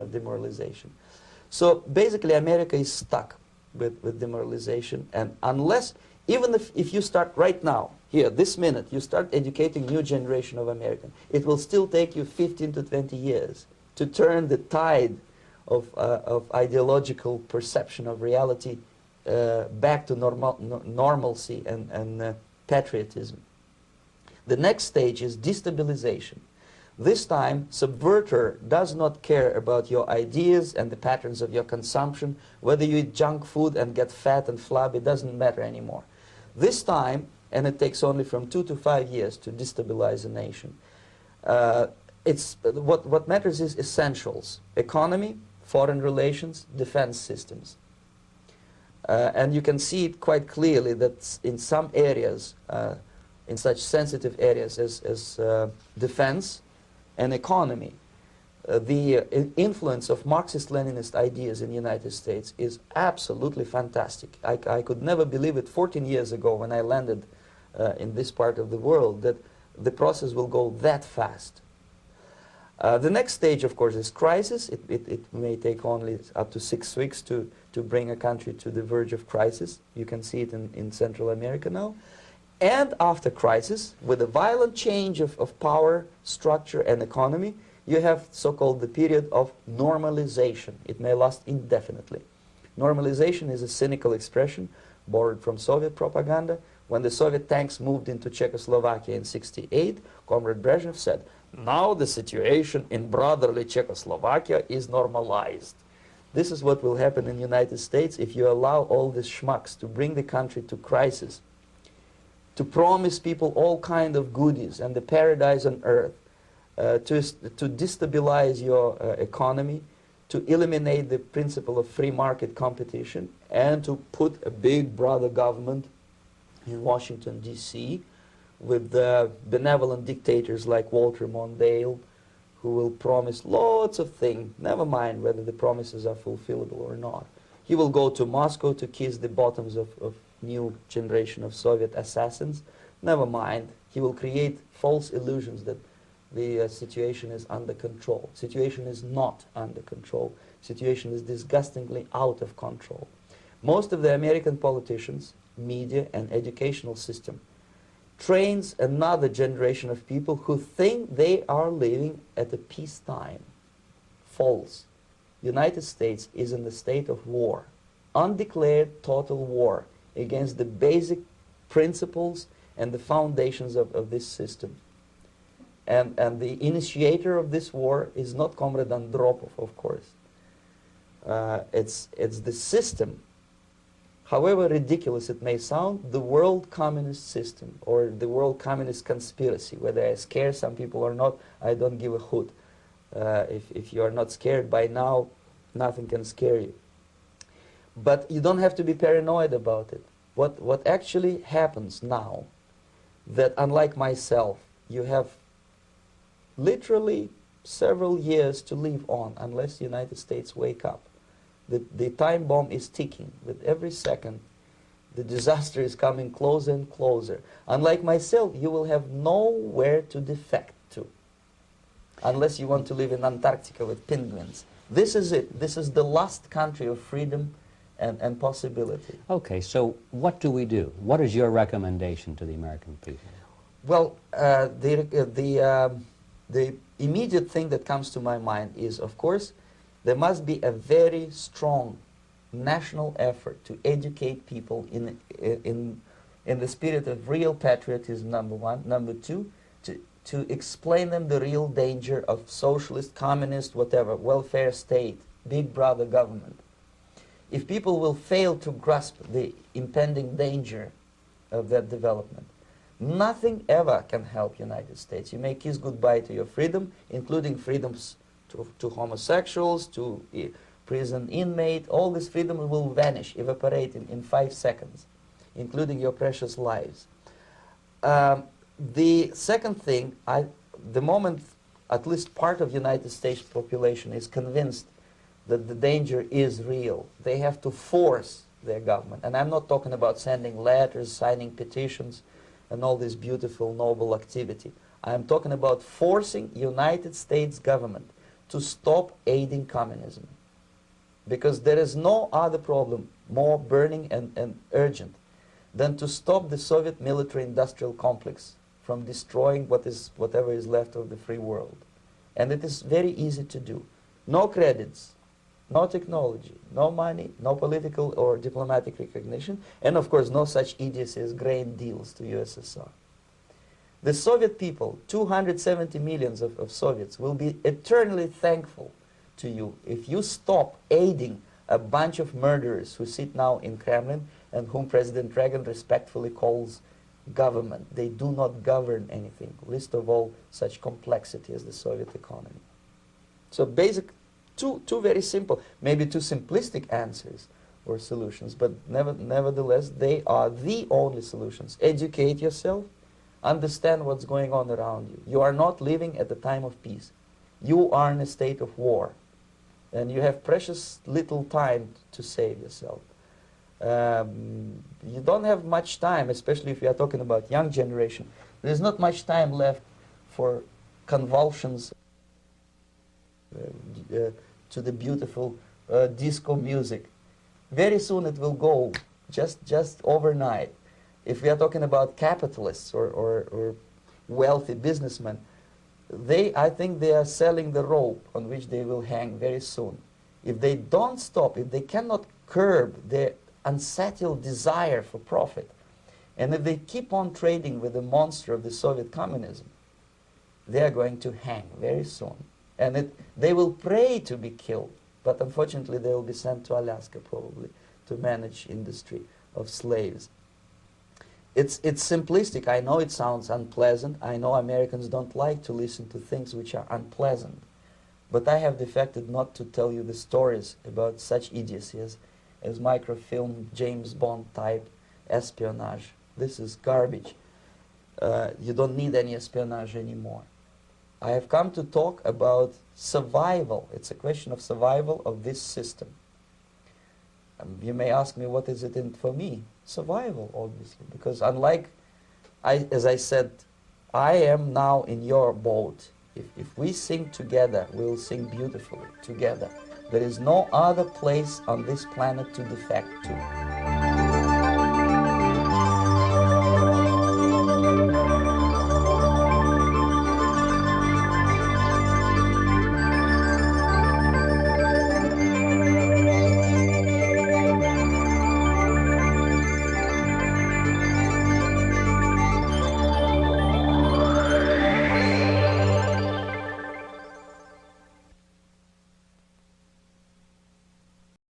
demoralization. So basically America is stuck with demoralization, and unless, even if you start right now, here, this minute, you start educating new generation of Americans, it will still take you 15 to 20 years to turn the tide of ideological perception of reality back to normalcy and patriotism. The next stage is destabilization. This time, subverter does not care about your ideas and the patterns of your consumption. Whether you eat junk food and get fat and flabby, doesn't matter anymore. This time, and it takes only from 2 to 5 years to destabilize a nation, what matters is essentials: economy, foreign relations, defense systems. And you can see it quite clearly that in some areas, in such sensitive areas as defense and economy, the influence of Marxist-Leninist ideas in the United States is absolutely fantastic. I could never believe it 14 years ago when I landed in this part of the world that the process will go that fast. The next stage, of course, is crisis. It may take only up to 6 weeks to bring a country to the verge of crisis. You can see it in Central America now. And after crisis, with a violent change of power, structure, and economy, you have so-called the period of normalization. It may last indefinitely. Normalization is a cynical expression borrowed from Soviet propaganda. When the Soviet tanks moved into Czechoslovakia in '68, Comrade Brezhnev said, "Now the situation in brotherly Czechoslovakia is normalized." This is what will happen in the United States if you allow all these schmucks to bring the country to crisis, to promise people all kind of goodies and the paradise on earth, to destabilize your economy, to eliminate the principle of free market competition, and to put a big brother government in Washington, D.C., with benevolent dictators like Walter Mondale, who will promise lots of things, never mind whether the promises are fulfillable or not. He will go to Moscow to kiss the bottoms of new generation of Soviet assassins. Never mind, he will create false illusions that the situation is under control. Situation is not under control. Situation is disgustingly out of control. Most of the American politicians, media, and educational system trains another generation of people who think they are living at a peacetime. False. United States is in the state of war, undeclared total war against the basic principles and the foundations of this system. And the initiator of this war is not Comrade Andropov, of course. It's the system. However ridiculous it may sound, the world communist system or the world communist conspiracy, whether I scare some people or not, I don't give a hoot. If you are not scared by now, nothing can scare you. But you don't have to be paranoid about it. What actually happens now, that unlike myself, you have literally several years to live on unless the United States wake up. The time bomb is ticking. With every second, the disaster is coming closer and closer. Unlike myself, you will have nowhere to defect to, unless you want to live in Antarctica with penguins. This is it. This is the last country of freedom and possibility. Okay, so what do we do? What is your recommendation to the American people? Well, the immediate thing that comes to my mind is, of course, there must be a very strong national effort to educate people in the spirit of real patriotism, number one. Number two, to explain them the real danger of socialist, communist, whatever, welfare state, big brother government. If people will fail to grasp the impending danger of that development, nothing ever can help United States. You may kiss goodbye to your freedom, including freedoms to homosexuals, to prison inmate. All this freedom will vanish, evaporate in 5 seconds, including your precious lives. The second thing, the moment at least part of the United States population is convinced that the danger is real, they have to force their government. And I'm not talking about sending letters, signing petitions, and all this beautiful, noble activity. I'm talking about forcing United States government to stop aiding communism. Because there is no other problem more burning and urgent than to stop the Soviet military-industrial complex from destroying whatever is left of the free world. And it is very easy to do. No credits, no technology, no money, no political or diplomatic recognition, and of course no such idiocy as grain deals to USSR. The Soviet people, 270 millions of Soviets, will be eternally thankful to you if you stop aiding a bunch of murderers who sit now in Kremlin and whom President Reagan respectfully calls government. They do not govern anything, least of all such complexity as the Soviet economy. So two very simple, maybe too simplistic answers or solutions, but nevertheless they are the only solutions. Educate yourself, understand what's going on around you. You are not living at the time of peace. You are in a state of war, and you have precious little time to save yourself. You don't have much time, especially if you are talking about young generation. There's not much time left for convulsions to the beautiful disco music. Very soon it will go, just overnight. If we are talking about capitalists or wealthy businessmen, I think they are selling the rope on which they will hang very soon. If they don't stop, if they cannot curb their unsettled desire for profit, and if they keep on trading with the monster of the Soviet communism, they are going to hang very soon. And they will pray to be killed, but unfortunately they will be sent to Alaska probably to manage industry of slaves. It's simplistic. I know it sounds unpleasant. I know Americans don't like to listen to things which are unpleasant. But I have defected not to tell you the stories about such idiocy as microfilm, James Bond type espionage. This is garbage. You don't need any espionage anymore. I have come to talk about survival. It's a question of survival of this system. You may ask me, what is it in for me? Survival, obviously, because unlike, as I said, I am now in your boat. If we sing together, we'll sing beautifully together. There is no other place on this planet to defect to.